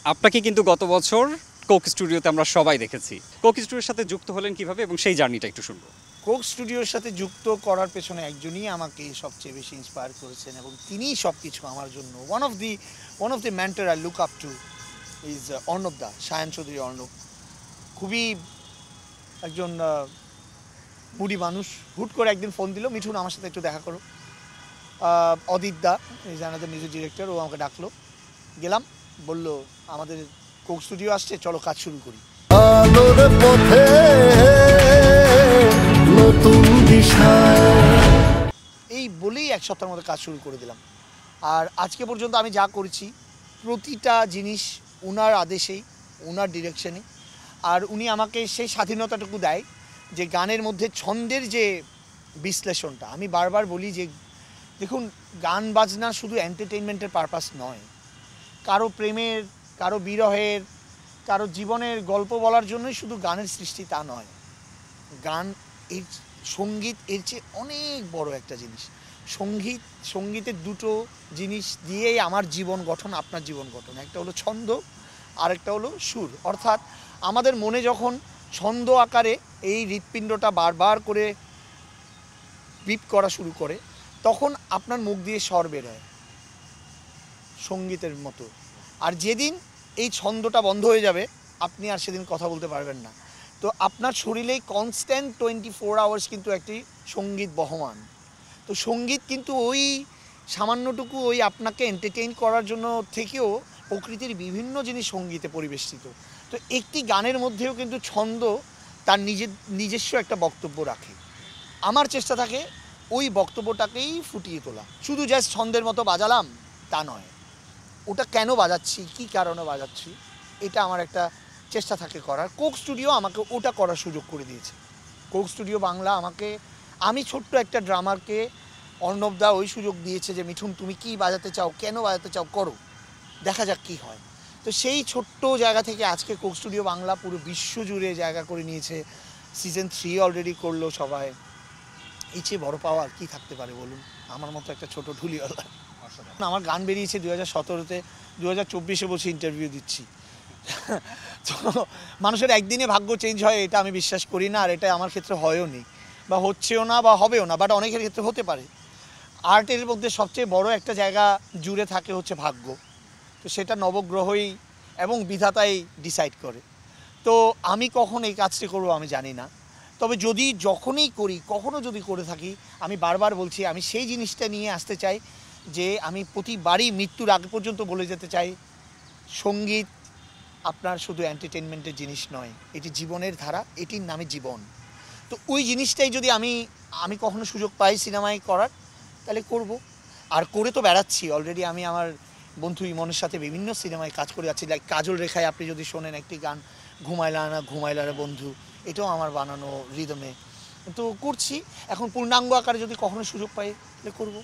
আপনাকে কিন্তু গত বছর কোক স্টুডিওতে আমরা সবাই দেখেছি। কোক স্টুডিওর সাথে যুক্ত হলেন কিভাবে এবং সেই জার্নিটা একটু শুনবো। কোক স্টুডিওর সাথে যুক্ত করার পেছনে একজনই আমাকে সবচেয়ে বেশি ইন্সপায়ার করেছেন এবং তিনিই সব কিছু আমার জন্য one of the mentor I look up to is Arnab da, Sayan Chowdhury Arnab. খুবই একজন মুডি মানুষ। হুট করে একদিন ফোন দিল, মিঠুন আমার সাথে একটু দেখা করো। অদিত দা ইজ আমাদের নিজের ডিরেক্টর, ও আমাকে ডাকলো, গেলাম, বলল আমাদের কোক স্টুডিও আসছে, চলো কাজ শুরু করি। আলোর পথে নতুন দিশা। এই বলেই এক সপ্তাহের মধ্যে কাজ শুরু করে দিলাম। আর আজকে পর্যন্ত আমি যা করেছি প্রতিটা জিনিস ওনার আদেশেই, ওনার ডিরেকশনে। আর উনি আমাকে সেই স্বাধীনতাটুকু দেয় যে গানের মধ্যে ছন্দের যে বিশ্লেষণটা, আমি বারবার বলি যে দেখুন, গান বাজনা শুধু এন্টারটেইনমেন্টের পারপাস নয়। কারো প্রেমের, কারো বিরহের, কারো জীবনের গল্প বলার জন্যই শুধু গানের সৃষ্টি তা নয়। গান, এর সঙ্গীত এর চেয়ে অনেক বড় একটা জিনিস। সঙ্গীতের দুটো জিনিস দিয়েই আমার জীবন গঠন, আপনার জীবন গঠন। একটা হলো ছন্দ, আরেকটা হলো সুর। অর্থাৎ আমাদের মনে যখন ছন্দ আকারে এই হৃৎপিণ্ডটা বারবার করে বিপ করা শুরু করে, তখন আপনার মুখ দিয়ে স্বর বের হয় সঙ্গীতের মতো। আর যেদিন এই ছন্দটা বন্ধ হয়ে যাবে, আপনি আর সেদিন কথা বলতে পারবেন না। তো আপনার শরীরেই কনস্ট্যান্ট 24 আওয়ার্স কিন্তু একটি সঙ্গীত বহমান। তো সঙ্গীত কিন্তু ওই সামান্যটুকু ওই আপনাকে এন্টারটেইন করার জন্য থেকেও প্রকৃতির বিভিন্ন জিনিস সঙ্গীতে পরিবেষ্টিত। তো একটি গানের মধ্যেও কিন্তু ছন্দ তার নিজস্ব একটা বক্তব্য রাখে। আমার চেষ্টা থাকে ওই বক্তব্যটাকেই ফুটিয়ে তোলা। শুধু জাস্ট ছন্দের মতো বাজালাম তা নয়, ওটা কেন বাজাচ্ছি, কী কারণে বাজাচ্ছি, এটা আমার একটা চেষ্টা থাকে করার। কোক স্টুডিও আমাকে ওটা করার সুযোগ করে দিয়েছে। কোক স্টুডিও বাংলা আমাকে, আমি ছোট্ট একটা ড্রামারকে অর্ণব দা ওই সুযোগ দিয়েছে যে মিঠুন তুমি কি বাজাতে চাও, কেন বাজাতে চাও, করো, দেখা যাক কী হয়। তো সেই ছোট্ট জায়গা থেকে আজকে কোক স্টুডিও বাংলা পুরো বিশ্বজুড়ে জায়গা করে নিয়েছে। সিজন 3 অলরেডি করলো সবাই। এই চেয়ে বড় পাওয়া আর কী থাকতে পারে বলুন, আমার মতো একটা ছোটো ঢুলিওয়ালা। আমার গান বেরিয়েছে 2017-তে, 2024-এ বসে ইন্টারভিউ দিচ্ছি। তো মানুষের একদিনে ভাগ্য চেঞ্জ হয় এটা আমি বিশ্বাস করি না, আর এটা আমার ক্ষেত্রে হয়ও নি, বা হচ্ছেও না, বা হবেও না, বাট অনেকের ক্ষেত্রে হতে পারে। আর্টের মধ্যে সবচেয়ে বড় একটা জায়গা জুড়ে থাকে হচ্ছে ভাগ্য। তো সেটা নবগ্রহই এবং বিধাতাই ডিসাইড করে। তো আমি কখন এই কাজটি করবো আমি জানি না, তবে যদি যখনই করি, কখনও যদি করে থাকি, আমি বারবার বলছি আমি সেই জিনিসটা নিয়ে আসতে চাই যে আমি প্রতিবারই মৃত্যুর আগে পর্যন্ত বলে যেতে চাই, সঙ্গীত আপনার শুধু এন্টারটেনমেন্টের জিনিস নয়, এটি জীবনের ধারা, এটির নামে জীবন। তো ওই জিনিসটাই যদি আমি কখনো সুযোগ পাই সিনেমায় করার, তাহলে করব। আর করে তো বেড়াচ্ছি অলরেডি। আমি আমার বন্ধু ইমনের সাথে বিভিন্ন সিনেমায় কাজ করে যাচ্ছি। লাইক কাজল রেখায় আপনি যদি শোনেন একটি গান, ঘুমাইলা না ঘুমাইলা রে বন্ধু, এটাও আমার বানানো রিদমে। তো করছি। এখন পূর্ণাঙ্গ আকারে যদি কখনো সুযোগ পাই তাহলে করব।